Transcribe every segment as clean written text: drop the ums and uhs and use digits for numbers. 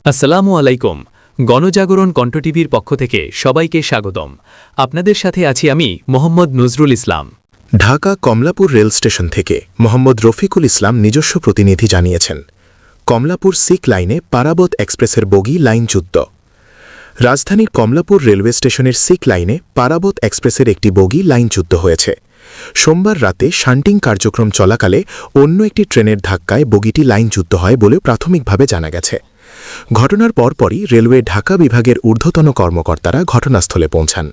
আসসালামু আলাইকুম। গণজাগরণ কণ্ঠ টিভির পক্ষ থেকে সবাইকে স্বাগতম। আপনাদের সাথে আছি আমি মোহাম্মদ নজরুল ইসলাম। ঢাকা কমলাপুর রেল স্টেশন থেকে মোহাম্মদ রফিকুল ইসলাম নিজস্ব প্রতিনিধি জানিয়েছেন, কমলাপুর সিক লাইনে পারাবত এক্সপ্রেসের বগি লাইনচ্যুত। রাজধানীর কমলাপুর রেলওয়ে স্টেশনের সিক লাইনে পারাবত এক্সপ্রেসের একটি বগি লাইনচ্যুত হয়েছে। সোমবার রাতে শান্টিং কার্যক্রম চলাকালে অন্য একটি ট্রেনের ধাক্কায় বগিটি লাইনচ্যুত হয় বলে প্রাথমিকভাবে জানা গেছে। ঘটনার পরপরই রেলওয়ে ঢাকা বিভাগের ঊর্ধ্বতন কর্মকর্তারা ঘটনাস্থলে পৌঁছান।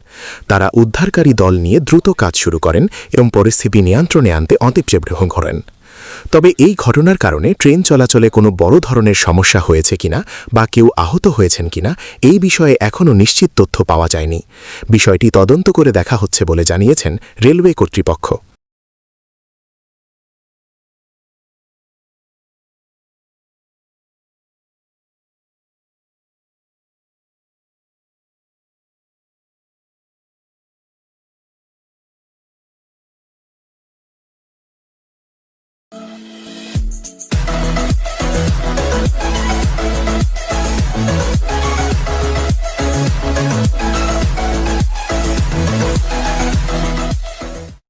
তারা উদ্ধারকারী দল নিয়ে দ্রুত কাজ শুরু করেন এবং পরিস্থিতি নিয়ন্ত্রণে আনতে অতিপ্রেরণ করেন। তবে এই ঘটনার কারণে ট্রেন চলাচলে কোনো বড় ধরনের সমস্যা হয়েছে কিনা বা কেউ আহত হয়েছেন কিনা এই বিষয়ে এখনও নিশ্চিত তথ্য পাওয়া যায়নি। বিষয়টি তদন্ত করে দেখা হচ্ছে বলে জানিয়েছেন রেলওয়ে কর্তৃপক্ষ।